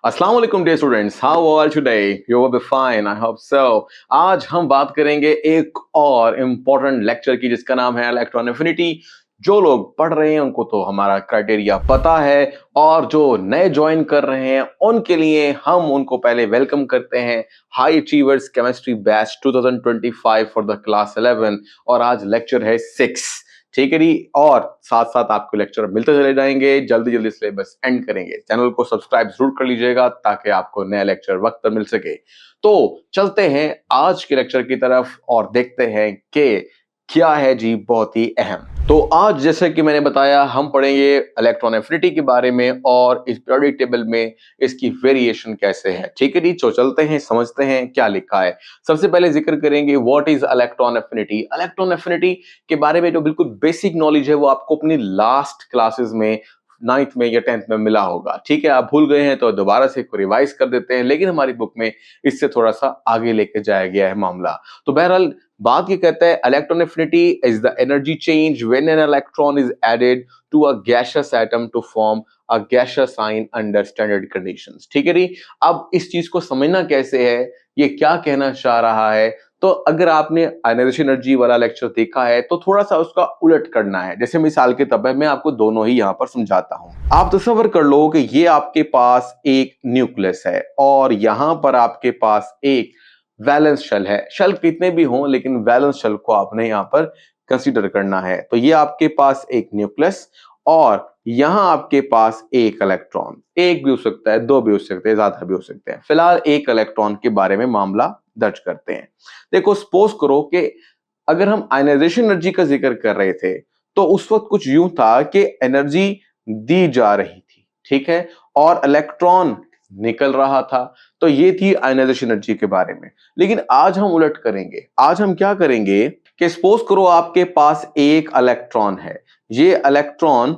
अस्सलाम वालेकुम dear students, how are today? You will be fine, I hope so. आज हम बात करेंगे एक और इम्पोर्टेंट लेक्चर की जिसका नाम है इलेक्ट्रॉन एफिनिटी। जो लोग पढ़ रहे हैं उनको तो हमारा क्राइटेरिया पता है, और जो नए ज्वाइन कर रहे हैं उनके लिए हम उनको पहले वेलकम करते हैं high achievers chemistry batch 2025 for the class 11। और आज लेक्चर है 6, ठीक है जी। और साथ साथ आपको लेक्चर मिलते चले जाएंगे, जल्दी जल्दी सिलेबस एंड करेंगे। चैनल को सब्सक्राइब जरूर कर लीजिएगा ताकि आपको नया लेक्चर वक्त पर मिल सके। तो चलते हैं आज के लेक्चर की तरफ और देखते हैं कि क्या है जी बहुत ही अहम। तो आज जैसे कि मैंने बताया हम पढ़ेंगे इलेक्ट्रॉन एफिनिटी के बारे में और इस पीरियोडिक टेबल में इसकी वेरिएशन कैसे है, ठीक है जी। तो चलते हैं समझते हैं क्या लिखा है। सबसे पहले जिक्र करेंगे what is electron affinity. Electron affinity के बारे में जो बिल्कुल बेसिक नॉलेज है वो आपको अपनी लास्ट क्लासेस में 9th में या 10th में मिला होगा, ठीक है। आप भूल गए हैं तो दोबारा से रिवाइज कर देते हैं, लेकिन हमारी बुक में इससे थोड़ा सा आगे लेके जाया गया है मामला। तो बहरहाल बात ये कहता है electron affinity is the energy change when an electron is added to a gaseous atom to form a gaseous ion under standard conditions, ठीक है जी। अब इस चीज को समझना कैसे है, ये क्या कहना चाह रहा है। तो अगर आपने आयनाइजेशन एनर्जी वाला लेक्चर देखा है तो थोड़ा सा उसका उलट करना है। जैसे मिसाल के तौर पर मैं आपको दोनों ही यहां पर समझाता हूं। आप तसव्वुर कर लो कि ये आपके पास एक न्यूक्लियस है और यहां पर आपके पास एक वैलेंस शेल है। शेल कितने भी हों लेकिन वैलेंस शेल को आपने यहां पर कंसीडर करना है। तो ये आपके पास एक न्यूक्लियस और यहां आपके पास एक इलेक्ट्रॉन, एक भी हो सकता है, दो भी हो सकते हैं, ज्यादा भी हो सकते हैं। फिलहाल एक इलेक्ट्रॉन के बारे में मामला दर्ज करते हैं। देखो सपोज करो कि अगर हम आयनाइजेशन एनर्जी का जिक्र कर रहे थे तो उस वक्त कुछ यूं था कि एनर्जी दी जा रही थी, ठीक है, और इलेक्ट्रॉन निकल रहा था। तो ये थी आयनाइजेशन एनर्जी के बारे में। लेकिन आज हम उलट करेंगे। आज हम क्या करेंगे कि सपोज करो आपके पास एक इलेक्ट्रॉन है, ये इलेक्ट्रॉन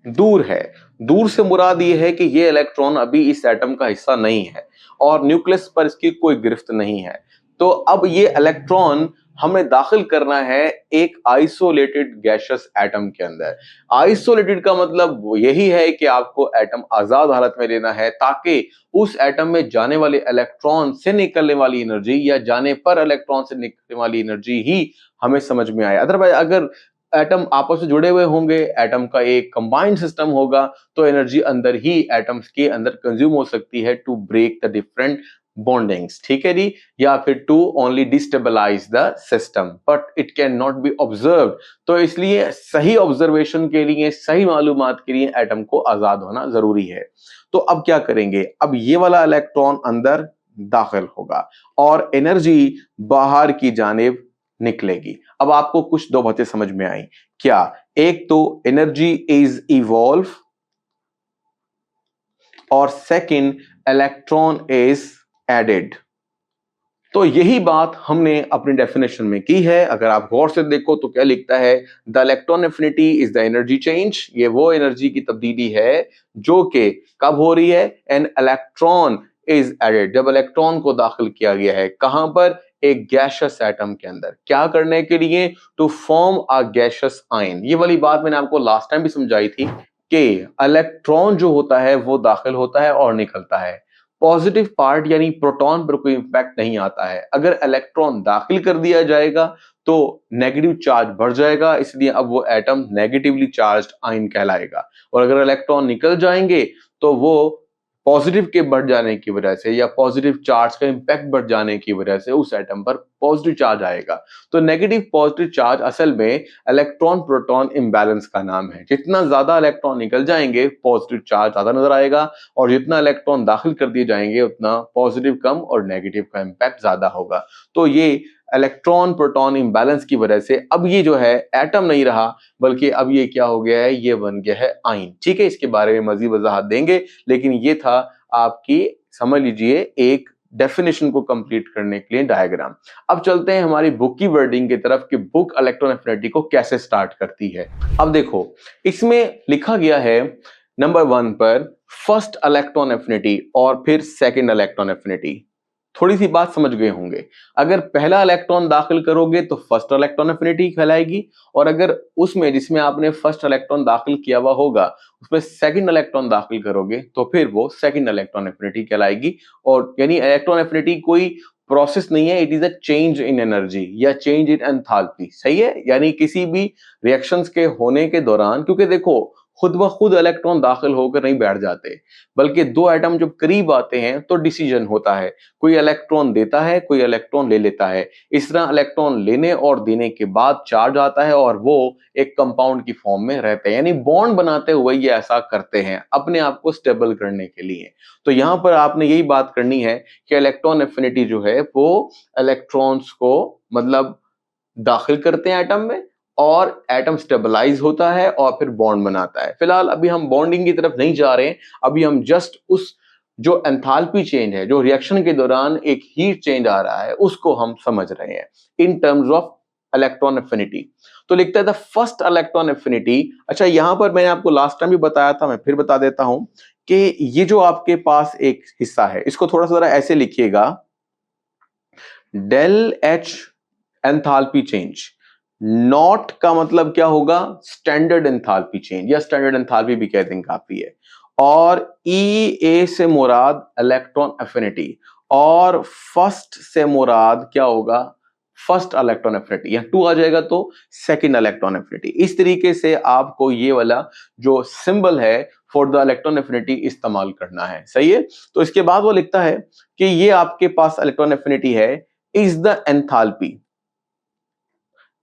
दूर है। दूर से मुराद ये है कि ये इलेक्ट्रॉन अभी इस एटम का हिस्सा नहीं है और न्यूक्लियस पर इसकी कोई गिरफ्त नहीं है। तो अब ये इलेक्ट्रॉन हमें दाखिल करना है एक आइसोलेटेड गैसियस एटम के अंदर। आइसोलेटेड का मतलब यही है कि आपको एटम आजाद हालत में लेना है ताकि उस एटम में जाने वाले इलेक्ट्रॉन से निकलने वाली एनर्जी या जाने पर इलेक्ट्रॉन से निकलने वाली एनर्जी ही हमें समझ में आए। अदरवाइज अगर एटम आपस में जुड़े हुए होंगे, एटम का एक कंबाइंड सिस्टम होगा, तो एनर्जी अंदर ही एटम्स के अंदर कंज्यूम हो सकती है to break the different bondings, ठीक है जी, या फिर to only destabilize the system, but it can not be observe. तो इसलिए सही ऑब्जर्वेशन के लिए, सही मालूमात के लिए एटम को आजाद होना जरूरी है। तो अब क्या करेंगे, अब ये वाला इलेक्ट्रॉन अंदर दाखिल होगा और एनर्जी बाहर की जानिब निकलेगी। अब आपको कुछ दो बातें समझ में आई क्या? एक तो एनर्जी इज इवॉल्व और सेकंड इलेक्ट्रॉन इज एडेड। तो यही बात हमने अपनी डेफिनेशन में की है। अगर आप गौर से देखो तो क्या लिखता है, the electron affinity is the energy change. ये वो एनर्जी की तब्दीली है जो कि कब हो रही है, एन इलेक्ट्रॉन इज एडेड, जब इलेक्ट्रॉन को दाखिल किया गया है। कहां पर? एक गैसियस एटम के अंदर। क्या करने के लिए? To form a gaseous ion. ये वाली बात मैंने आपको लास्ट टाइम भी समझाई थी कि इलेक्ट्रॉन जो होता है वो दाखिल होता है और निकलता है। पॉजिटिव पार्ट यानी प्रोटॉन पर कोई इंपैक्ट नहीं आता है। अगर इलेक्ट्रॉन दाखिल कर दिया जाएगा तो नेगेटिव चार्ज बढ़ जाएगा, इसलिए अब वो एटम नेगेटिवली चार्ज्ड आयन कहलाएगा। और अगर इलेक्ट्रॉन निकल जाएंगे तो वो पॉजिटिव के बढ़ जाने की वजह से या पॉजिटिव चार्ज का इंपैक्ट बढ़ जाने की वजह से उस एटम पर पॉजिटिव चार्ज आएगा। तो नेगेटिव पॉजिटिव चार्ज असल में इलेक्ट्रॉन प्रोटॉन इंबैलेंस का नाम है। जितना ज्यादा इलेक्ट्रॉन निकल जाएंगे पॉजिटिव चार्ज ज्यादा नजर आएगा, और जितना इलेक्ट्रॉन दाखिल कर दिए जाएंगे उतना पॉजिटिव कम और नेगेटिव का इंपैक्ट ज्यादा होगा। तो ये इलेक्ट्रॉन प्रोटॉन इंबैलेंस की वजह से अब ये जो है एटम नहीं रहा, बल्कि अब ये क्या हो गया है, ये बन गया है आयन, ठीक है। इसके बारे में मजीद वजाहत देंगे, लेकिन ये था आपकी, समझ लीजिए, एक डेफिनेशन को कंप्लीट करने के लिए डायग्राम। अब चलते हैं हमारी बुक की वर्डिंग की तरफ कि बुक इलेक्ट्रॉन एफिनिटी को कैसे स्टार्ट करती है। अब देखो इसमें लिखा गया है नंबर 1 पर फर्स्ट इलेक्ट्रॉन एफिनिटी और फिर सेकंड इलेक्ट्रॉन एफिनिटी। थोड़ी सी बात समझ गए होंगे। अगर पहला इलेक्ट्रॉन दाखिल करोगे तो फर्स्ट इलेक्ट्रॉन एफिनिटी कहलाएगी, और अगर उसमें जिसमें आपने फर्स्ट इलेक्ट्रॉन दाखिल किया हुआ होगा उसमें सेकंड इलेक्ट्रॉन दाखिल करोगे तो फिर वो सेकंड इलेक्ट्रॉन एफिनिटी कहलाएगी। और यानी इलेक्ट्रॉन एफिनिटी कोई प्रोसेस नहीं है, it is a change in energy या चेंज इन एंथैल्पी। सही है, यानी किसी भी रिएक्शंस के होने के दौरान, क्योंकि देखो खुद ब खुद इलेक्ट्रॉन दाखिल होकर नहीं बैठ जाते, बल्कि दो एटम जब करीब आते हैं तो डिसीजन होता है, कोई इलेक्ट्रॉन देता है कोई इलेक्ट्रॉन ले लेता है। इस तरह इलेक्ट्रॉन लेने और देने के बाद चार्ज आता है और वो एक कंपाउंड की फॉर्म में रहते हैं, यानी बॉन्ड बनाते हुए ये ऐसा करते हैं अपने आप को स्टेबल करने के लिए। तो यहां पर आपने यही बात करनी है कि इलेक्ट्रॉन एफिनिटी जो है वो इलेक्ट्रॉन्स को मतलब दाखिल करते हैं एटम में, और एटम स्टेबलाइज होता है और फिर बॉन्ड बनाता है। फिलहाल अभी हम बॉन्डिंग की तरफ नहीं जा रहे हैं, अभी हम जस्ट उस जो एंथैल्पी चेंज है, जो रिएक्शन के दौरान एक हीट चेंज आ रहा है, उसको हम समझ रहे हैं in terms of electron affinity. तो लिखता है द फर्स्ट इलेक्ट्रॉन एफिनिटी। अच्छा, यहां पर मैंने आपको लास्ट टाइम भी बताया था, मैं फिर बता देता हूं कि ये जो आपके पास एक हिस्सा है इसको थोड़ा सा जरा ऐसे लिखिएगा, del H enthalpy change. Nought का मतलब क्या होगा, स्टैंडर्ड एंथैल्पी चेंज या स्टैंडर्ड एंथैल्पी भी कहते हैं काफी है। और ई ए से मुराद इलेक्ट्रॉन एफिनिटी, और फर्स्ट से मुराद क्या होगा, फर्स्ट इलेक्ट्रॉन एफिनिटी, या टू आ जाएगा तो सेकंड इलेक्ट्रॉन एफिनिटी। इस तरीके से आपको ये वाला जो सिंबल है फॉर द इलेक्ट्रॉन एफिनिटी इस्तेमाल करना है। सही है, तो इसके बाद वो लिखता है कि ये आपके पास इलेक्ट्रॉन एफिनिटी है, इज द एंथैल्पी,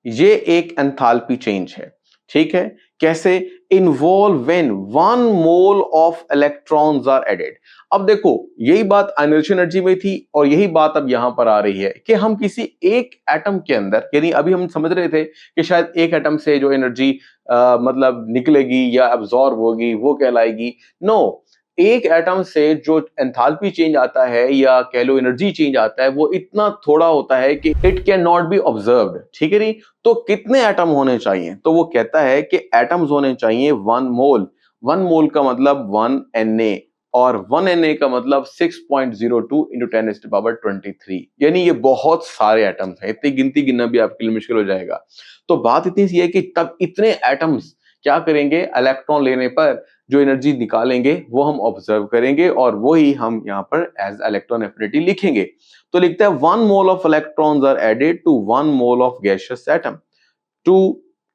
ये एक एंथैल्पी चेंज है। ठीक है, कैसे, involve when 1 mole of electrons are added. अब देखो यही बात इनर्शियल एनर्जी में थी और यही बात अब यहां पर आ रही है कि हम किसी एक एटम के अंदर, यानी अभी हम समझ रहे थे कि शायद एक एटम से जो एनर्जी मतलब निकलेगी या अब्सॉर्ब होगी वो कहलाएगी। नो, एक एटम से जो एंथैल्पी चेंज आता है या कह लो एनर्जी चेंज आता है वो इतना थोड़ा होता है कि it can not B observed. ठीक है, नहीं तो कितने एटम होने चाहिए, तो वो कहता है कि एटम्स होने चाहिए 1 मोल। 1 मोल का मतलब 1 Na, और 1 Na का मतलब 6.02 इंटू 10⁻23, यानी ये बहुत सारे एटम्स हैं, इतनी गिनती गिनना भी आपके लिए मुश्किल हो जाएगा। तो बात इतनी सी है कि तब इतने एटम्स क्या करेंगे, इलेक्ट्रॉन लेने पर जो एनर्जी निकालेंगे वो हम ऑब्जर्व करेंगे और वो ही हम यहाँ पर एज इलेक्ट्रॉन एफिनिटी लिखेंगे। तो लिखता है 1 mole of electrons are added to 1 mole of gaseous atom to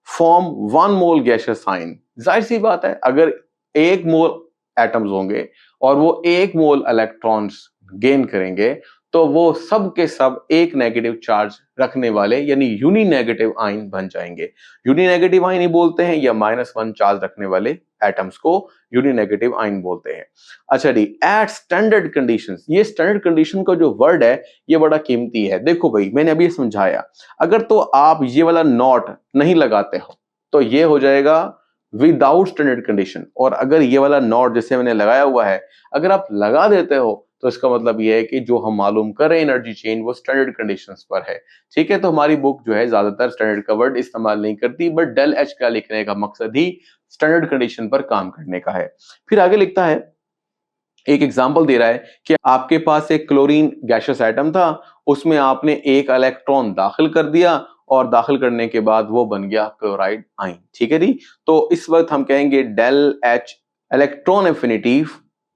form 1 mole gaseous ion. जाहिर सी बात है, अगर 1 मोल एटम्स होंगे और वो 1 मोल इलेक्ट्रॉन्स गेन करेंगे तो वो सब के सब एक नेगेटिव चार्ज रखने वाले यानी यूनी नेगेटिव आयन बन जाएंगे। यूनी नेगेटिव आयन ही बोलते हैं या -1 चार्ज रखने वाले एटम्स को यूनी नेगेटिव आयन बोलते हैं। अच्छा जी, एट स्टैंडर्ड कंडीशंस, ये स्टैंडर्ड कंडीशन का जो वर्ड है ये बड़ा कीमती है। देखो भाई, मैंने अभी समझाया, अगर तो आप ये वाला नॉट नहीं लगाते हो तो ये हो जाएगा विदाउट स्टैंडर्ड कंडीशन, और अगर ये वाला नॉट जैसे मैंने लगाया हुआ है अगर आप लगा देते हो तो इसका मतलब ये है कि जो हम मालूम कर रहे हैं एनर्जी चेंज वो स्टैंडर्ड कंडीशंस पर है। ठीक है, तो हमारी बुक जो है ज्यादातर स्टैंडर्ड का वर्ड इस्तेमाल नहीं करती, बट डेल एच का लिखने का मकसद ही स्टैंडर्ड कंडीशन पर काम करने का है। फिर आगे लिखता है, एक एग्जांपल दे रहा है कि आपके पास एक क्लोरीन गैसियस एटम था, उसमें आपने एक इलेक्ट्रॉन दाखिल कर दिया और दाखिल करने के बाद वो बन गया क्लोराइड आयन। ठीक है जी, तो इस वक्त हम कहेंगे डेल एच इलेक्ट्रॉन एफिनिटी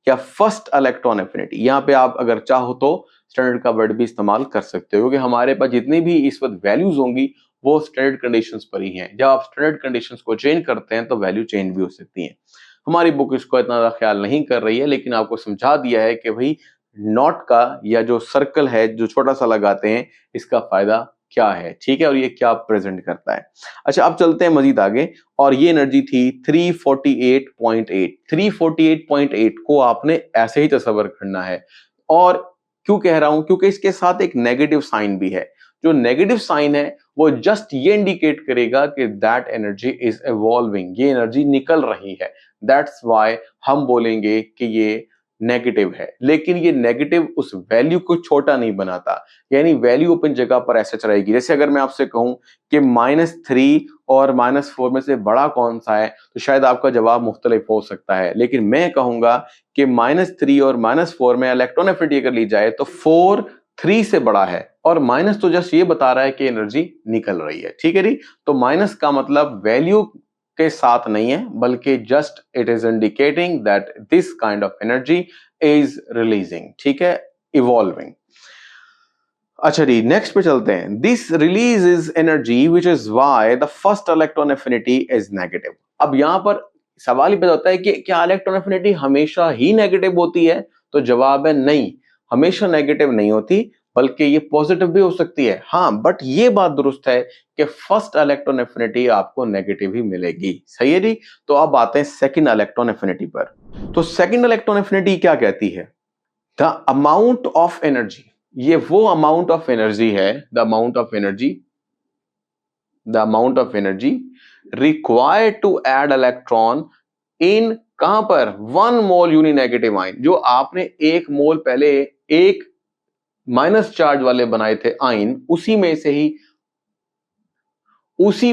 या फर्स्ट इलेक्ट्रॉन एफिनिटी। यहाँ पे आप अगर चाहो तो स्टैंडर्ड का वर्ड भी इस्तेमाल कर सकते हो, क्योंकि हमारे पास जितनी भी इस वक्त वैल्यूज होंगी वो स्टैंडर्ड कंडीशंस पर ही हैं। जब आप स्टैंडर्ड कंडीशंस को चेंज करते हैं तो वैल्यू चेंज भी हो सकती है। हमारी बुक इसको इतना ज्यादा ख्याल नहीं कर रही है, लेकिन आपको समझा दिया है कि भाई नॉट का या जो सर्कल है जो छोटा सा लगाते हैं इसका फायदा क्या है। ठीक है, और ये क्या प्रेजेंट करता है। अच्छा, अब चलते हैं मजीद आगे, और ये एनर्जी थी 348.8। 348.8 को आपने ऐसे ही तस्वर करना है, और क्यों कह रहा हूं, क्योंकि इसके साथ एक नेगेटिव साइन भी है। जो नेगेटिव साइन है वो जस्ट ये इंडिकेट करेगा कि दैट एनर्जी इज इवॉल्विंग, ये एनर्जी निकल रही है। दैट्स वाई हम बोलेंगे कि ये नेगेटिव है, लेकिन ये नेगेटिव उस वैल्यू को छोटा नहीं बनाता, यानी वैल्यू अपन जगह पर ऐसे रहेगी। जैसे अगर मैं आपसे कहूं कि -3 और -4 में से बड़ा कौन सा है, तो शायद आपका जवाब मुख्तलिफ हो सकता है, लेकिन मैं कहूंगा कि -3 और -4 में इलेक्ट्रॉन एफिनिटी अगर ली जाए तो 4 3 से बड़ा है और माइनस तो जस्ट ये बता रहा है कि एनर्जी निकल रही है, ठीक है जी। तो माइनस का मतलब वैल्यू के साथ नहीं है, बल्कि just it is indicating that this kind of energy is releasing, ठीक है, इवॉल्विंग। अच्छा जी, नेक्स्ट पे चलते हैं। This release is energy which is why the first electron affinity is negative. अब यहां पर सवाल ही पैदा होता है कि क्या इलेक्ट्रॉन एफिनिटी हमेशा ही नेगेटिव होती है? तो जवाब है नहीं, हमेशा नेगेटिव नहीं होती, बल्कि ये पॉजिटिव भी हो सकती है। हाँ, बट ये बात दुरुस्त है कि फर्स्ट इलेक्ट्रॉन एफिनिटी आपको नेगेटिव ही मिलेगी। सही है जी। तो अब आते हैं सेकंड इलेक्ट्रॉन एफिनिटी पर। तो सेकंड इलेक्ट्रॉन एफिनिटी क्या कहती है? द अमाउंट ऑफ एनर्जी, ये वो अमाउंट ऑफ एनर्जी है, the amount of energy, the amount of energy required to add electron in कहां पर? 1 मोल यूनिनेगेटिव आयन। जो आपने 1 मोल पहले एक माइनस चार्ज वाले बनाए थे आयन, उसी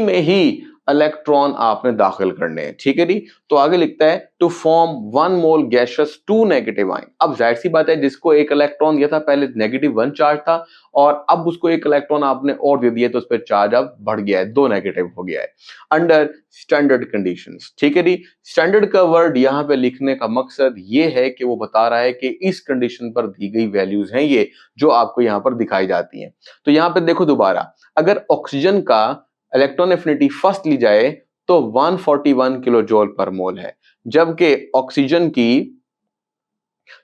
में ही इलेक्ट्रॉन आपने दाखिल करने हैं, ठीक है जी। तो आगे लिखता है to form 1 mole gaseous 2 negative ion. अब जाहिर सी बात है, जिसको एक इलेक्ट्रॉन दिया था पहले -1 चार्ज था, और अब उसको एक इलेक्ट्रॉन आपने और दे दिया, तो उस पर चार्ज अब बढ़ गया है, 2 नेगेटिव हो गया है अंडर स्टैंडर्ड कंडीशंस, ठीक है जी। स्टैंडर्ड का वर्ड यहां पे लिखने का मकसद ये है कि वो बता रहा है कि इस कंडीशन पर दी गई वैल्यूज हैं ये, जो आपको यहां पर दिखाई जाती हैं। तो यहां पे देखो दोबारा, अगर ऑक्सीजन का इलेक्ट्रॉन एफिनिटी फर्स्ट ली जाए तो 141 किलो जूल पर मोल है, जबकि ऑक्सीजन की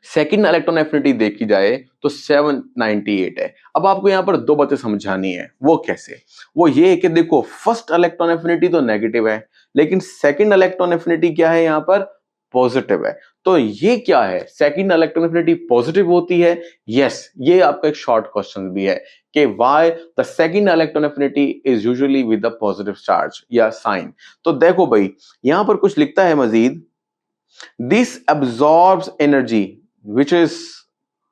सेकंड इलेक्ट्रॉन एफिनिटी देखी जाए तो 798 है। अब आपको यहां पर दो बातें समझानी है। वो कैसे? वो ये है कि देखो, फर्स्ट इलेक्ट्रॉन एफिनिटी तो नेगेटिव है, लेकिन सेकंड इलेक्ट्रॉन एफिनिटी क्या है यहां पर? पॉजिटिव है। तो ये क्या है? सेकंड इलेक्ट्रॉन एफिनिटी पॉजिटिव होती है। यस, ये आपका एक शॉर्ट क्वेश्चन भी है कि why the second electron affinity is usually with the positive charge या साइन। तो देखो भाई, यहां पर कुछ लिखता है Majid, this absorbs energy which is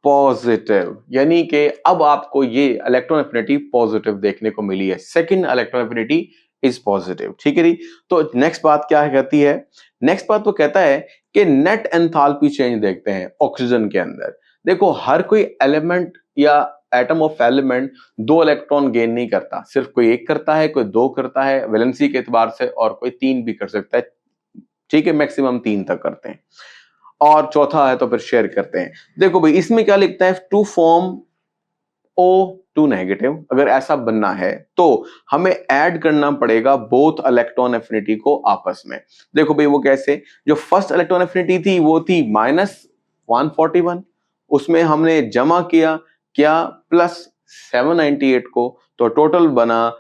positive, यानी कि अब आपको ये इलेक्ट्रॉन एफिनिटी पॉजिटिव देखने को मिली है। Second electron affinity is positive, ठीक है जी। तो नेक्स्ट बात क्या कहती है? नेक्स्ट बात वो कहता है कि नेट एंथैल्पी चेंज देखते हैं ऑक्सीजन के अंदर। देखो, हर कोई एलिमेंट या atom of element 2 electron gain नहीं करता, सिर्फ कोई एक करता है, कोई 2 करता है वैलेंसी के एतबार से, और कोई 3 भी कर सकता है, ठीक है, मैक्सिमम 3 तक करते हैं, और चौथा है तो फिर शेयर करते हैं। देखो भाई, इसमें क्या लिखता है? टू फॉर्म O2 नेगेटिव, अगर ऐसा बनना है तो हमें ऐड करना पड़ेगा बोथ इलेक्ट्रॉन एफिनिटी को आपस में। देखो भाई, वो कैसे? जो फर्स्ट इलेक्ट्रॉन एफिनिटी थी वो थी -141, उसमें हमने जमा किया क्या? +798 को, तो टोटल बना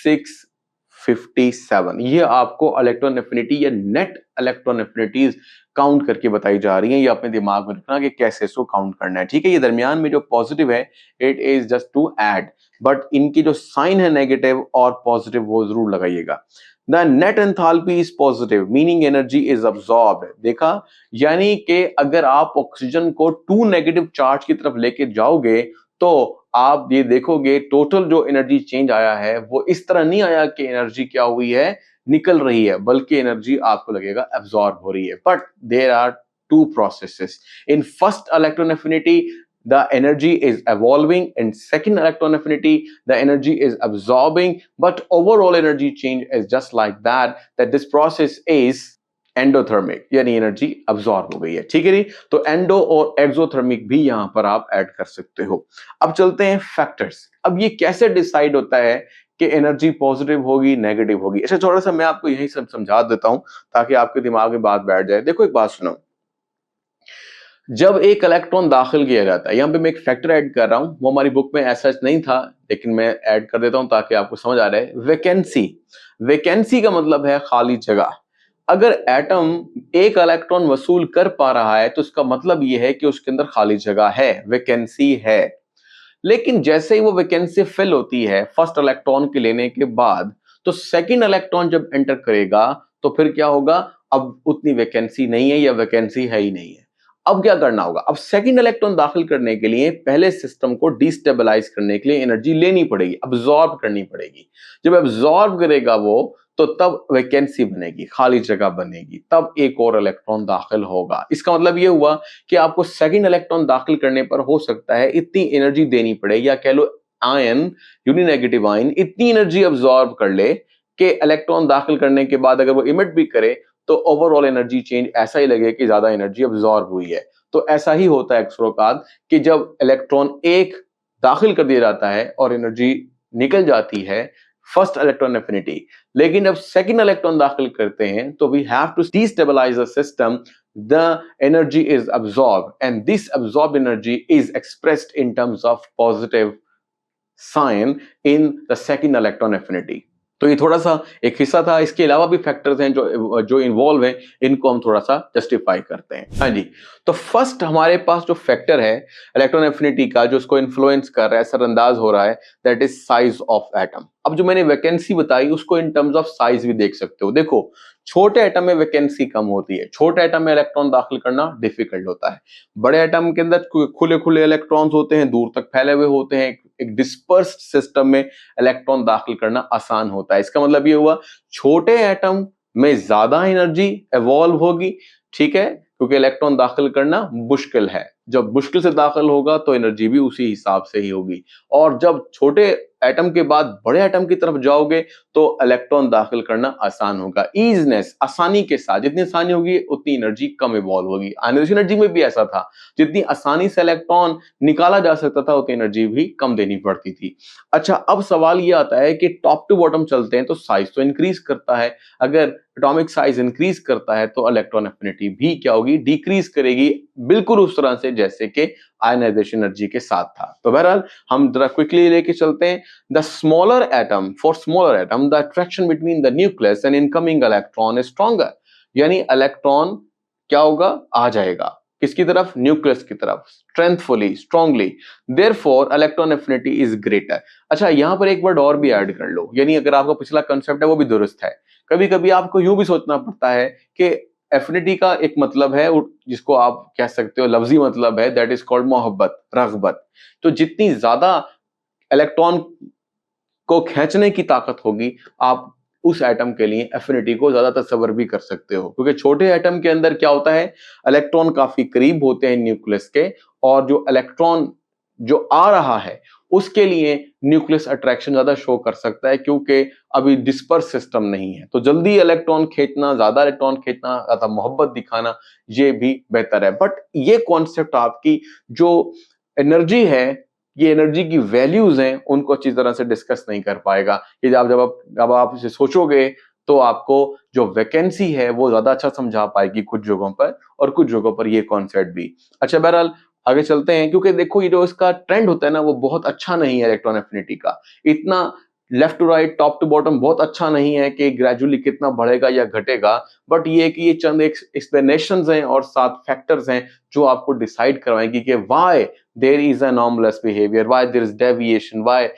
657। ये आपको इलेक्ट्रॉन एफिनिटी या नेट इलेक्ट्रॉन एफिनिटीज काउंट करके बताई जा रही है। ये अपने दिमाग में रखना कि कैसे इसको काउंट करना है, ठीक है। ये दरमियान में जो पॉजिटिव है, it is just to add, but इनकी जो साइन है नेगेटिव और पॉजिटिव, वो जरूर लगाइएगा। The net enthalpy is positive meaning energy is absorbed. देखा, यानी कि अगर आप ऑक्सीजन को 2 नेगेटिव चार्ज की तरफ लेके जाओगे तो आप ये देखोगे टोटल जो एनर्जी चेंज आया है वो इस तरह नहीं आया कि एनर्जी क्या हुई है, निकल रही है, बल्कि एनर्जी आपको लगेगा एब्सॉर्ब हो रही है। But there are two processes. In first electron affinity the energy is evolving, in second electron affinity the energy is absorbing, but overall energy change is just like that this process is endothermic, यानी energy absorb हो गई है, ठीक है जी। तो endo और exothermic भी यहां पर आप ऐड कर सकते हो। अब चलते हैं फैक्टर्स। अब ये कैसे डिसाइड होता है कि एनर्जी पॉजिटिव होगी नेगेटिव होगी? अच्छा, थोड़ा सा मैं आपको यही सब समझा देता हूं ताकि आपके दिमाग में बात बैठ जाए। देखो, एक बात सुनो, जब एक इलेक्ट्रॉन दाखिल किया जाता है, यहां पे मैं एक फैक्टर ऐड कर रहा हूं, वो हमारी बुक में ऐसा नहीं था, लेकिन मैं ऐड कर देता हूं ताकि आपको समझ आ रहा है। वैकेंसी, वैकेंसी का मतलब है खाली जगह। अगर एटम एक इलेक्ट्रॉन वसूल कर पा रहा है तो उसका मतलब यह है कि उसके अंदर खाली जगह है, वैकेंसी है। लेकिन जैसे ही वो वैकेंसी फिल होती है फर्स्ट इलेक्ट्रॉन के लेने के बाद, तो सेकंड इलेक्ट्रॉन जब एंटर करेगा तो फिर क्या होगा? अब उतनी वैकेंसी नहीं है या वैकेंसी है ही नहीं है। अब क्या करना होगा? अब सेकंड इलेक्ट्रॉन दाखिल करने के लिए पहले सिस्टम को डिस्टेबलाइज करने के लिए एनर्जी लेनी पड़ेगी, अब्सॉर्ब करनी पड़ेगी। जब अब्सॉर्ब करेगा वो, तो तब वैकेंसी बनेगी, खाली जगह बनेगी, तब एक और इलेक्ट्रॉन दाखिल होगा। इसका मतलब ये हुआ कि आपको सेकंड इलेक्ट्रॉन दाखिल करने पर हो सकता है इतनी एनर्जी देनी पड़े, या कह लो आयन, यूनिनेगेटिव आयन इतनी एनर्जी अब्सॉर्ब कर ले कि इलेक्ट्रॉन दाखिल करने के बाद अगर वो इमिट भी करे तो ओवरऑल एनर्जी चेंज ऐसा ही लगे कि ज्यादा एनर्जी अब्सॉर्ब हुई है। तो ऐसा ही होता है अक्सर औकात कि जब इलेक्ट्रॉन एक दाखिल कर दिया जाता है और एनर्जी निकल जाती है फर्स्ट इलेक्ट्रॉन एफिनिटी, लेकिन जब सेकंड इलेक्ट्रॉन दाखिल करते हैं तो we have to destabilize the system, the energy is absorbed and this absorbed energy is expressed in terms of positive sign in the second electron affinity। तो ये थोड़ा सा एक हिस्सा था, इसके अलावा भी फैक्टर्स हैं जो जो इन्वॉल्व हैं, इनको हम थोड़ा सा जस्टिफाई करते हैं। हाँ जी, तो फर्स्ट हमारे पास जो फैक्टर है इलेक्ट्रॉन एफिनिटी का, जो उसको इन्फ्लुएंस कर रहा है, असरअंदाज हो रहा है, that is size of atom. अब जो मैंने वैकेंसी बताई उसको इन टर्म्स ऑफ साइज भी देख सकते हो। देखो, छोटे एटम में वैकेंसी कम होती है, छोटे एटम में इलेक्ट्रॉन दाखिल करना डिफिकल्ट होता है। बड़े एटम के अंदर खुले खुले इलेक्ट्रॉन्स होते हैं, दूर तक फैले हुए होते हैं, एक डिस्पर्स्ड सिस्टम में इलेक्ट्रॉन दाखिल करना आसान होता है। इसका मतलब ये हुआ छोटे एटम में ज्यादा एनर्जी एवॉल्व होगी, ठीक है, क्योंकि इलेक्ट्रॉन दाखिल करना मुश्किल है। जब मुश्किल से दाखिल होगा तो एनर्जी भी उसी हिसाब से ही होगी। और जब छोटे एटम के बाद बड़े एटम की तरफ जाओगे तो इलेक्ट्रॉन दाखिल करना आसान होगा। ईजनेस, आसानी के साथ, जितनी आसानी होगी उतनी एनर्जी कम इवॉल्व होगी। आयनाइजेशन एनर्जी में भी ऐसा था, जितनी आसानी से इलेक्ट्रॉन निकाला जा सकता था उतनी एनर्जी भी कम देनी पड़ती थी। अच्छा, अब सवाल ये आता है कि टॉप टू बॉटम चलते हैं तो साइज तो इंक्रीज करता है, अगर एटॉमिक साइज इंक्रीज करता है तो इलेक्ट्रॉन एफिनिटी भी क्या होगी, डिक्रीज करेगी, बिल्कुल उस तरह से जैसे कि आयनाइजेशन एनर्जी के साथ था। तो बहरहाल हम जरा क्विकली लेके चलते हैं। The smaller atom, for smaller atom the attraction between the nucleus and incoming electron is stronger. यानी इलेक्ट्रॉन क्या होगा, आ जाएगा किसकी तरफ, न्यूक्लियस की तरफ, strengthfully, strongly, therefore electron affinity is greater. अच्छा, यहां पर एक वर्ड और भी ऐड कर लो, यानी अगर आपका पिछला कंसेप्ट है वो भी दुरुस्त है। कभी कभी आपको यूं भी सोचना पड़ता है कि एफिनिटी का एक मतलब है जिसको आप कह सकते हो लफ्जी मतलब है, दैट इज कॉल्ड मोहब्बत, रगबत। तो जितनी ज्यादा इलेक्ट्रॉन को खींचने की ताकत होगी, आप उस एटम के लिए एफिनिटी को ज्यादा तस्वर भी कर सकते हो, क्योंकि छोटे एटम के अंदर क्या होता है, इलेक्ट्रॉन काफी करीब होते हैं न्यूक्लियस के, और जो इलेक्ट्रॉन जो आ रहा है उसके लिए न्यूक्लियस अट्रैक्शन ज्यादा शो कर सकता है, क्योंकि अभी डिस्पर्स सिस्टम नहीं है। तो जल्दी इलेक्ट्रॉन खींचना, ज्यादा इलेक्ट्रॉन खींचना, ज्यादा मोहब्बत दिखाना, ये भी बेहतर है। बट ये कॉन्सेप्ट आपकी जो एनर्जी है, ये एनर्जी की वैल्यूज हैं, उनको अच्छी तरह से डिस्कस नहीं कर पाएगा। ये जब आप इसे सोचोगे तो आपको जो वैकेंसी है वो ज्यादा अच्छा समझा पाएगी कुछ जगहों पर, और कुछ जगहों पर ये कॉन्सेप्ट भी। अच्छा, बहरहाल आगे चलते हैं, क्योंकि देखो ये जो इसका ट्रेंड होता है ना वो बहुत अच्छा नहीं है इलेक्ट्रॉन एफिनिटी का। इतना left to right, top to bottom बहुत अच्छा नहीं है कि ग्रेजुअली कितना बढ़ेगा या घटेगा। बट ये कि ये चंद एक्सप्लेनेशंस हैं और 7 फैक्टर्स हैं जो आपको डिसाइड करवाएंगे कि why there is anomalous behaviour, why there is deviation, why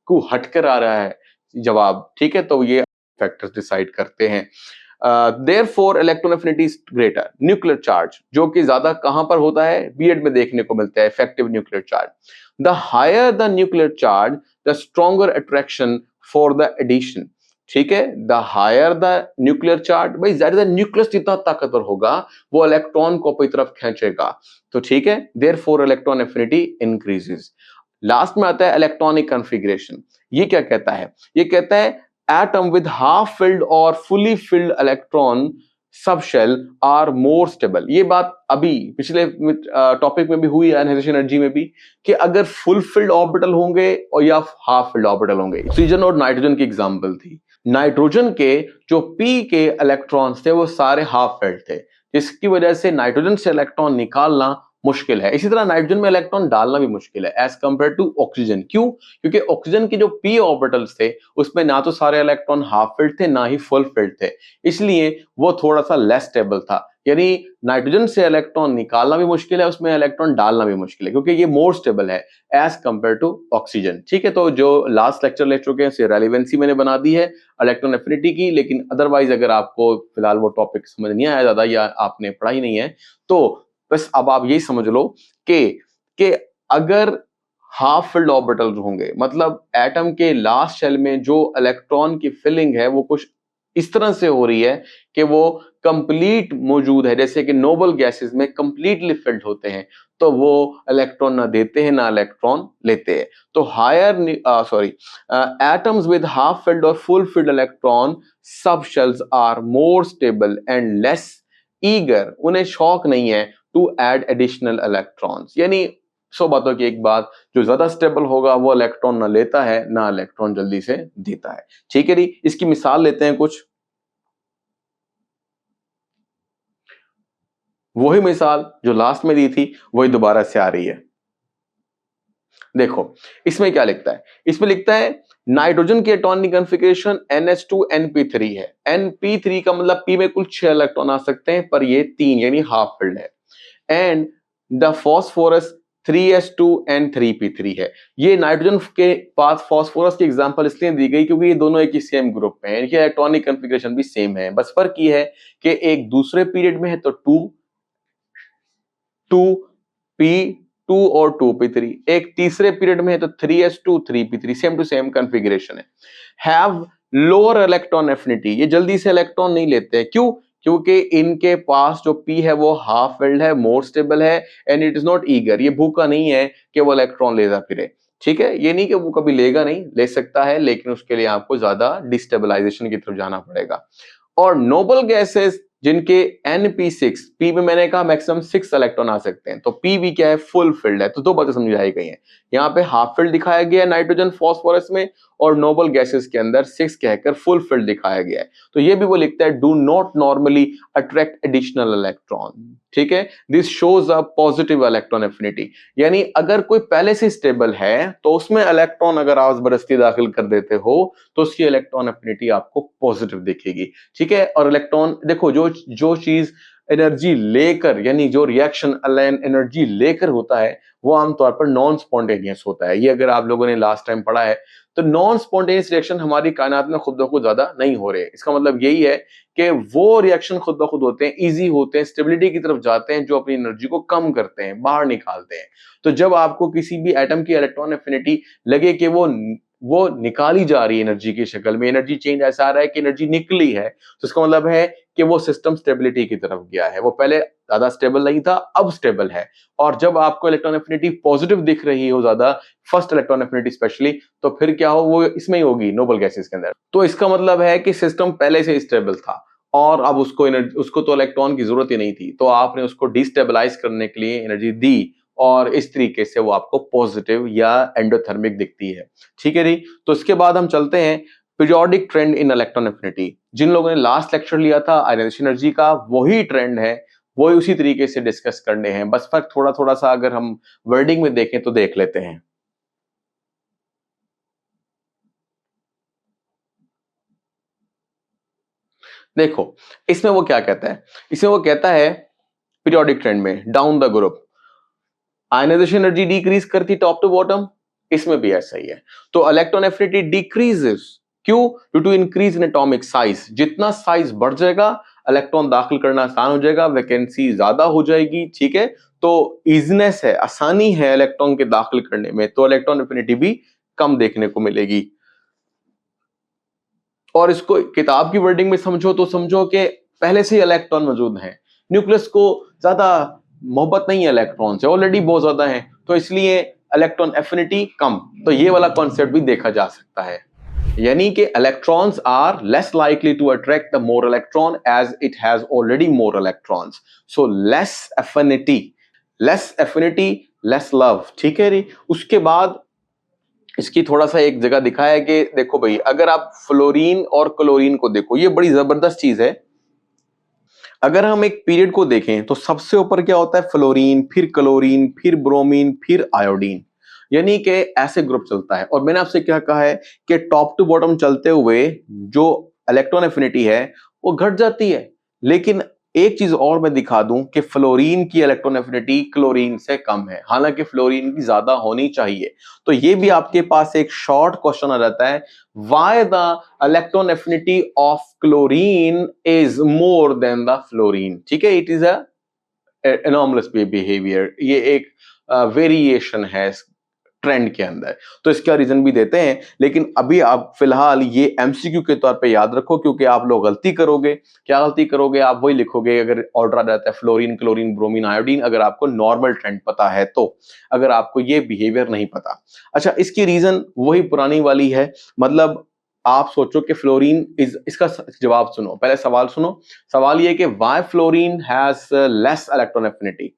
को हटकर आ रहा है जवाब, ठीक है। तो ये फैक्टर्स डिसाइड करते हैं। Therefore electron affinity is greater, nuclear charge जो कि ज्यादा कहां पर होता है, बीएड में देखने को मिलता है, effective nuclear charge. The higher the nuclear charge the stronger attraction for the addition, ठीक है। The higher the nuclear charge, भाई ज्यादा न्यूक्लियस जितना ताकतवर होगा वो इलेक्ट्रॉन को अपनी तरफ खींचेगा, तो ठीक है। Therefore electron affinity increases. Last में आता है इलेक्ट्रॉनिक कॉन्फ़िगरेशन। ये क्या कहता है, ये कहता है atom with half filled or fully filled electron subshell are more stable। ये बात अभी पिछले टॉपिक में भी हुई आयनाइजेशन एनर्जी में भी, कि अगर फुल फिल्ड ऑर्बिटल होंगे और या हाफ फिल्ड ऑर्बिटल होंगे। ऑक्सीजन और नाइट्रोजन की एग्जांपल थी। नाइट्रोजन के जो पी के इलेक्ट्रॉन्स थे वो सारे हाफ फिल्ड थे, जिसकी वजह से नाइट्रोजन से इलेक्ट्रॉन निकालना मुश्किल है। इसी तरह नाइट्रोजन में इलेक्ट्रॉन डालना भी मुश्किल है एज कंपेयर टू ऑक्सीजन। क्यों? क्योंकि ऑक्सीजन के जो पी ऑर्बिटल्स थे उसमें ना तो सारे इलेक्ट्रॉन हाफ फिल्ड थे ना ही फुल फिल्ड थे, इसलिए वो थोड़ा सा लेस स्टेबल था। यानी नाइट्रोजन से इलेक्ट्रॉन निकालना भी मुश्किल है, उसमें इलेक्ट्रॉन डालना भी मुश्किल है, क्योंकि ये मोर स्टेबल है एज कंपेयर टू ऑक्सीजन, ठीक है। तो जो लास्ट लेक्चर ले चुके हैं रेलेवेंसी मैंने बना दी है इलेक्ट्रॉन एफिनिटी की, लेकिन अदरवाइज अगर आपको फिलहाल वो टॉपिक समझ नहीं आया ज्यादा या आपने पढ़ा ही नहीं है, तो बस अब आप यही समझ लो कि अगर हाफ फिल्ड ऑर्बिटल होंगे, मतलब एटम के लास्ट शेल में जो इलेक्ट्रॉन की फिलिंग है वो कुछ इस तरह से हो रही है कि वो कंप्लीट मौजूद है, जैसे कि नोबल गैसेस में कंप्लीटली फिल्ड होते हैं, तो वो इलेक्ट्रॉन ना देते हैं ना इलेक्ट्रॉन लेते हैं। तो atoms with half filled or full filled electron subshells are more stable and less eager, उन्हें शौक नहीं है to add additional electrons। यानी 100 बातों की एक बात, जो ज्यादा स्टेबल होगा वो इलेक्ट्रॉन ना लेता है ना इलेक्ट्रॉन जल्दी से देता है। ठीक है जी, इसकी मिसाल लेते हैं कुछ। वही मिसाल जो लास्ट में दी थी वही दोबारा से आ रही है। देखो इसमें क्या लिखता है, इसमें लिखता है नाइट्रोजन की एटॉमिक कॉन्फ़िगरेशन NH2 NP3 है। NP3 का मतलब P में कुल 6 इलेक्ट्रॉन आ सकते हैं, पर ये 3 यानी हाफ फिल्ड है। एंड द फास्फोरस 3s2n3p3 है। ये नाइट्रोजन के पास फास्फोरस की एग्जांपल इसलिए दी गई क्योंकि ये दोनों एक ही सेम ग्रुप में है, इनकी एटॉमिक कॉन्फ़िगरेशन भी सेम है, बस फर्क ये है कि एक दूसरे पीरियड में है तो 2p2 और 2p3, एक तीसरे पीरियड में है तो 3s2 3p3, same to same configuration है। हैव लोअर इलेक्ट्रॉन एफिनिटी, ये जल्दी से इलेक्ट्रॉन नहीं लेते हैं, क्यों? क्योंकि इनके पास जो p है वो हाफ फिल्ड है, मोर स्टेबल है, and it is not eager, ये भूखा नहीं है कि वो इलेक्ट्रॉन लेता फिरे। ठीक है, ये नहीं कि वो कभी लेगा नहीं, ले सकता है, लेकिन उसके लिए आपको ज्यादा डिस्टेबलाइजेशन की तरफ जाना पड़ेगा। और नोबल गैसेस जिनके Np6, P में मैंने कहा मैक्सिमम 6 इलेक्ट्रॉन आ सकते हैं, तो P भी क्या है, फुल फिल्ड है, तो दो बातें समझाई गई हैं। यहाँ पे हाफ फिल्ड दिखाया गया है नाइट्रोजन फॉस्फोरस में, और नोबल गैसेस के अंदर 6 कहकर फुल फिल्ड दिखाया गया है। तो ये भी वो लिखता है do not normally attract additional electron. ठीक है, this shows a positive electron affinity, यानी अगर कोई पहले से स्टेबल है तो उसमें इलेक्ट्रॉन अगर आप जबरदस्ती दाखिल कर देते हो तो उसकी इलेक्ट्रॉन एफिनिटी आपको पॉजिटिव दिखेगी। ठीक है, और इलेक्ट्रॉन देखो, जो जो चीज एनर्जी लेकर, यानी जो रिएक्शन एनर्जी लेकर होता है वो आमतौर पर नॉन स्पॉन्टेनियस होता है। ये अगर आप लोगों ने लास्ट टाइम पढ़ा है, तो नॉन स्पॉन्टेनियस रिएक्शन हमारी कायनात में खुद ब खुद ज्यादा नहीं हो रहे हैं। इसका मतलब यही है कि वो रिएक्शन खुद ब खुद होते हैं, इजी होते हैं, स्टेबिलिटी की तरफ जाते हैं, जो अपनी एनर्जी को कम करते हैं, बाहर निकालते हैं। तो जब आपको किसी भी एटम की इलेक्ट्रॉन एफिनिटी लगे कि वो निकाली जा रही है एनर्जी की शक्ल में, एनर्जी चेंज ऐसा आ रहा है कि एनर्जी निकली है, तो इसका मतलब है कि वो सिस्टम स्टेबिलिटी की तरफ गया है। वो पहले ज्यादा स्टेबल नहीं था, अब स्टेबल है। और जब आपको इलेक्ट्रॉन एफिनिटी पॉजिटिव दिख रही हो ज्यादा, फर्स्ट इलेक्ट्रॉन एफिनिटी स्पेशली, तो फिर क्या हो, वो इसमें ही होगी नोबल गैसेस के अंदर। तो इसका मतलब है कि सिस्टम पहले से स्टेबल था और अब उसको तो इलेक्ट्रॉन की जरूरत ही नहीं थी, तो आपने उसको डिस्टेबलाइज करने के लिए एनर्जी दी, और इस तरीके से वो आपको पॉजिटिव या एंडोथर्मिक दिखती है। ठीक है जी, तो इसके बाद हम चलते हैं पीरियोडिक ट्रेंड इन इलेक्ट्रॉन एफिनिटी। जिन लोगों ने लास्ट लेक्चर लिया था आयोनाइजेशन एनर्जी का, वही ट्रेंड है, वही उसी तरीके से डिस्कस करने हैं, बस फर्क थोड़ा थोड़ा सा अगर हम वर्डिंग में देखें तो देख लेते हैं। देखो इसमें वो क्या कहता है, इसमें वो कहता है पीरियोडिक ट्रेंड में down the group ionization energy decrease करती टॉप टू बॉटम, इसमें भी ऐसा ही है। तो इलेक्ट्रॉन एफिनिटी डिक्रीजेस, क्यों? Due to increase in atomic size, जितना साइज बढ़ जाएगा इलेक्ट्रॉन दाखिल करना आसान हो जाएगा, वैकेंसी ज्यादा हो जाएगी। ठीक है, तो इजीनेस है, आसानी है इलेक्ट्रॉन के दाखिल करने में, तो इलेक्ट्रॉन एफिनिटी भी कम देखने को मिलेगी। और इसको किताब की वर्डिंग में समझो तो समझो कि पहले से ही इलेक्ट्रॉन मौजूद हैं, न्यूक्लियस को ज्यादा मोहब्बत नहीं है इलेक्ट्रॉन से, ऑलरेडी बहुत ज्यादा है, तो इसलिए इलेक्ट्रॉन एफिनिटी कम। तो ये वाला कॉन्सेप्ट भी देखा जा सकता है, यानी कि electrons are less likely to attract the more electron as it has already more electrons. So less affinity less love. ठीक है जी, उसके बाद इसकी थोड़ा सा एक जगह दिखाया है कि देखो भाई, अगर आप फ्लोरीन और क्लोरीन को देखो, ये बड़ी जबरदस्त चीज है। अगर हम एक पीरियड को देखें तो सबसे ऊपर क्या होता है, फ्लोरीन, फिर क्लोरीन, फिर ब्रोमीन, फिर आयोडीन, यानी कि ऐसे ग्रुप चलता है। और मैंने आपसे क्या कहा है कि टॉप टू बॉटम चलते हुए जो इलेक्ट्रॉन एफिनिटी है वो घट जाती है। लेकिन एक चीज और मैं दिखा दूं कि फ्लोरीन की इलेक्ट्रॉन एफिनिटी क्लोरीन से कम है, हालांकि फ्लोरीन की ज्यादा होनी चाहिए। तो ये भी आपके पास एक शॉर्ट क्वेश्चन आ जाता है, why the electron affinity of chlorine is more than the fluorine। ठीक है, it is a anomalous behavior, ये एक वेरिएशन है ट्रेंड के अंदर। तो इसका रीजन भी देते हैं, लेकिन अभी आप फिलहाल ये एमसीक्यू के तौर पे याद रखो, क्योंकि आप लोग गलती करोगे। क्या गलती करोगे? आप वही लिखोगे अगर ऑर्डर आ जाता है फ्लोरीन, क्लोरीन, ब्रोमीन, आयोडीन, अगर आपको नॉर्मल ट्रेंड पता है तो, अगर आपको ये बिहेवियर नहीं पता। अच्छा, इसकी रीजन वही पुरानी वाली है। मतलब आप सोचो कि फ्लोरीन इज, इसका जवाब सुनो, पहले सवाल सुनो। सवाल ये कि why fluorine has less electron affinity.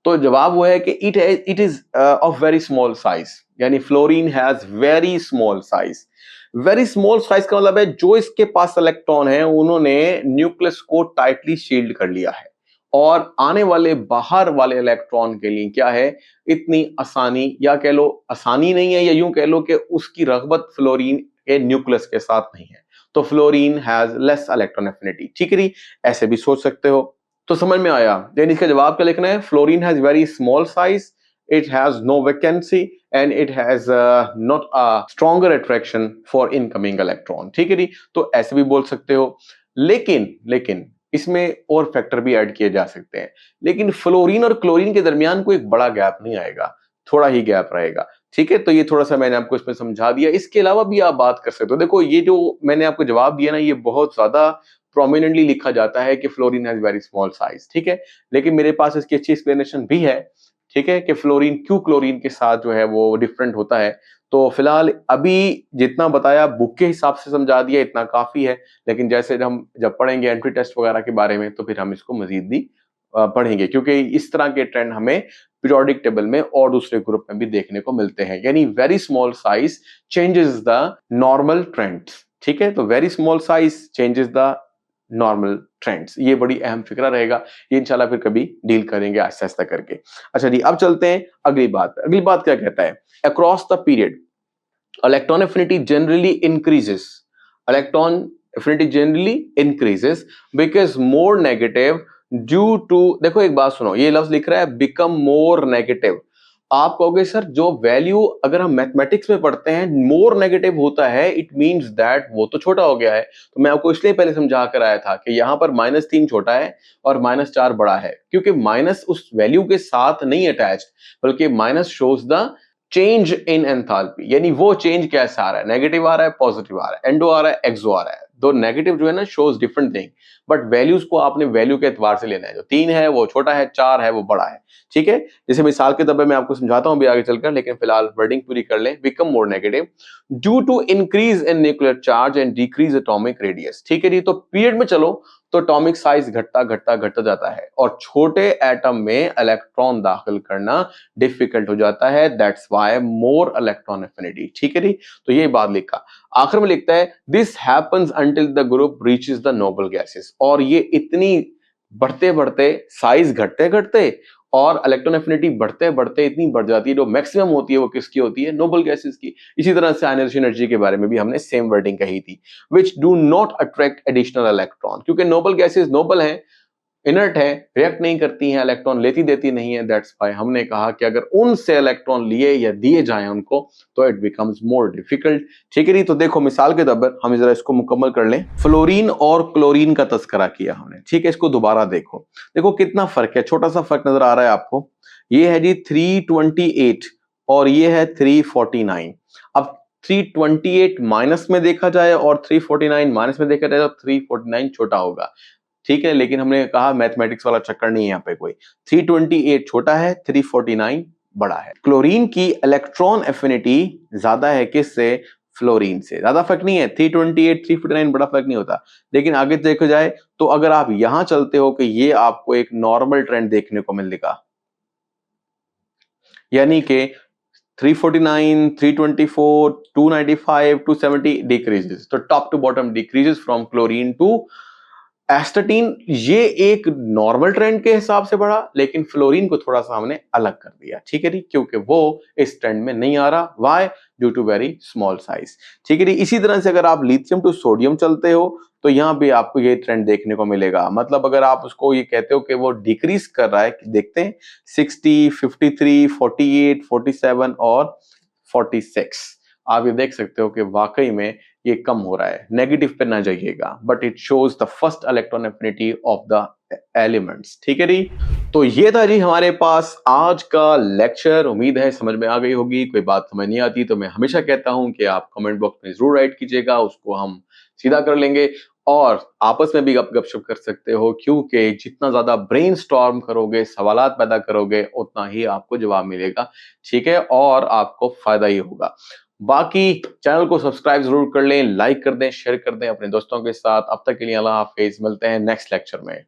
तो जवाब वो है कि it is of very small size, यानी fluorine has very small size. Very small size का मतलब है जो इसके पास इलेक्ट्रॉन है उन्होंने न्यूक्लियस को टाइटली शील्ड कर लिया है, और आने वाले बाहर वाले इलेक्ट्रॉन के लिए क्या है, इतनी आसानी, या कह लो आसानी नहीं है, या यूं कह लो कि उसकी रगबत फ्लोरीन के न्यूक्लियस के साथ नहीं है। तो fluorine has less electron affinity. ठीक है जी, ऐसे भी सोच सकते हो। तो समझ में आया? यानी इसका जवाब क्या लिखना है? Fluorine has very small size, it has no vacancy, and it has not a stronger attraction for incoming electron. ठीक है जी, तो ऐसे भी बोल सकते हो। लेकिन इसमें और फैक्टर भी ऐड किए जा सकते हैं। लेकिन फ्लोरीन और क्लोरीन के दरमियान कोई बड़ा गैप नहीं आएगा, थोड़ा ही गैप रहेगा। ठीक है, तो ये थोड़ा सा मैंने आपको इसमें समझा दिया। इसके अलावा भी आप बात कर सकते हो। देखो, ये जो मैंने आपको जवाब दिया ना, ये बहुत ज्यादा प्रोमिनेंटली लिखा जाता है कि fluorine has very small size. ठीक है, लेकिन मेरे पास इसकी अच्छी एक्सप्लेनेशन भी है। ठीक है, कि फ्लोरीन क्यों क्लोरीन के साथ जो है वो डिफरेंट होता है। तो फिलहाल अभी जितना बताया बुक के हिसाब से समझा दिया, इतना काफी है। लेकिन जैसे हम जब पढ़ेंगे एंट्री टेस्ट वगैरह के बारे में, तो फिर हम इसको मजीद भी पढ़ेंगे, क्योंकि इस तरह के ट्रेंड हमें पीरियोडिक टेबल में और दूसरे ग्रुप में भी देखने को मिलते हैं। यानी very small size changes the normal trends. ठीक है, तो very small size changes the normal trends, ये बड़ी अहम फिक्रा रहेगा। ये इंशाल्लाह फिर कभी डील करेंगे आहिस्ता आहिस्ता करके। अच्छा जी, अब चलते हैं अगली बात। अगली बात क्या कहता है? Across the period electron affinity generally increases. Electron affinity generally increases because more negative due to, देखो एक बात सुनो, ये लफ्ज लिख रहा है become more negative। आप कहोगे सर जो वैल्यू अगर हम मैथमेटिक्स में पढ़ते हैं मोर नेगेटिव होता है, इट मींस दैट वो तो छोटा हो गया है। तो मैं आपको इसलिए पहले समझा कर आया था कि यहां पर -3 छोटा है और -4 बड़ा है, क्योंकि माइनस उस वैल्यू के साथ नहीं अटैच्ड, बल्कि minus shows the change in enthalpy. यानी वो चेंज कैसा आ रहा है, नेगेटिव आ रहा है, पॉजिटिव आ रहा है, एंडो आ रहा है, एक्सो आ रहा है। दो नेगेटिव जो है ना shows different thing, but values को आपने वैल्यू के एतबार से लेना है। जो 3 है वो छोटा है, 4 है वो बड़ा है। ठीक है, जैसे मिसाल के तौर पर मैं आपको समझाता हूं भी आगे चलकर, लेकिन फिलहाल वर्डिंग पूरी कर लें। Become more negative due to increase in nuclear charge and decrease atomic radius. ठीक है जी, तो पीरियड में चलो तो एटॉमिक साइज घटता जाता है, और छोटे एटम में इलेक्ट्रॉन दाखिल करना डिफिकल्ट हो जाता है। That's why more electron affinity. ठीक है जी, तो ये बात लिखा। आखिर में लिखता है this happens until the group reaches the noble gases. और ये इतनी बढ़ते बढ़ते साइज घटते घटते और इलेक्ट्रॉन एफिनिटी बढ़ते बढ़ते इतनी बढ़ जाती है, जो मैक्सिमम होती है वो किसकी होती है? नोबल गैसेस की। इसी तरह से आयनाइजेशन एनर्जी के बारे में भी हमने सेम वर्डिंग कही थी, which do not attract additional electron. क्योंकि नोबल गैसेस नोबल हैं, इनर्ट है, रिएक्ट नहीं करती हैं, इलेक्ट्रॉन लेती देती नहीं है। दैट्स व्हाई हमने कहा कि अगर उनसे इलेक्ट्रॉन लिए या दिए जाएं उनको, तो इट बिकम्स मोर डिफिकल्ट। ठीक है जी, तो देखो मिसाल के तौर पर हम जरा इसको मुकम्मल कर लें। फ्लोरीन और क्लोरीन का तस्करा किया हमने। ठीक है, इसको दोबारा देखो। देखो कितना फर्क है, छोटा सा फर्क नजर आ रहा है आपको। ये है जी 328 और ये है 349। अब 328 माइनस में देखा जाए और 349 माइनस में देखा जाए तो 349 छोटा होगा। ठीक है, लेकिन हमने कहा मैथमेटिक्स वाला चक्कर नहीं है यहाँ पे कोई। 328 छोटा है, 349 बड़ा है। क्लोरीन की इलेक्ट्रॉन एफिनिटी ज्यादा है किससे? फ्लोरीन से। ज्यादा फर्क नहीं है, 328 349 बड़ा फर्क नहीं होता। लेकिन आगे देखा जाए तो अगर आप यहां चलते हो कि ये आपको एक नॉर्मल ट्रेंड देखने को मिलेगा, यानी कि 349, 324, 295, 270 डिक्रीजेस। तो top to bottom decreases from chlorine to astatine. ये एक नॉर्मल ट्रेंड के हिसाब से बढ़ा, लेकिन फ्लोरीन को थोड़ा सा हमने अलग कर दिया। ठीक है जी, क्योंकि वो इस ट्रेंड में नहीं आ रहा। Why? Due to very small size. ठीक है जी, इसी तरह से अगर आप लिथियम टू सोडियम चलते हो तो यहां भी आपको ये ट्रेंड देखने को मिलेगा। मतलब अगर आप उसको ये कहते हो कि वो डिक्रीज कर रहा है, देखते हैं 60, 53, 48, 47 और 46। आप ये देख सकते हो कि वाकई में ये कम हो रहा है। नेगेटिव पे ना जाइएगा, but it shows the first electron affinity of the elements. ठीक है जी। तो ये था जी हमारे पास आज का लेक्चर। उम्मीद है समझ में आ गई होगी। कोई बात समझ नहीं आती तो मैं हमेशा कहता हूं कि आप कमेंट बॉक्स में जरूर राइट कीजिएगा, उसको हम सीधा कर लेंगे। और आपस में भी गपशप कर सकते हो, क्योंकि जितना ज्यादा ब्रेनस्टॉर्म करोगे, सवालात पैदा करोगे, उतना ही आपको जवाब मिलेगा। ठीक है, और आपको फायदा ही होगा। बाकी चैनल को सब्सक्राइब जरूर कर लें, लाइक कर दें, शेयर कर दें अपने दोस्तों के साथ। अब तक के लिए अल्लाह हाफिज, मिलते हैं नेक्स्ट लेक्चर में।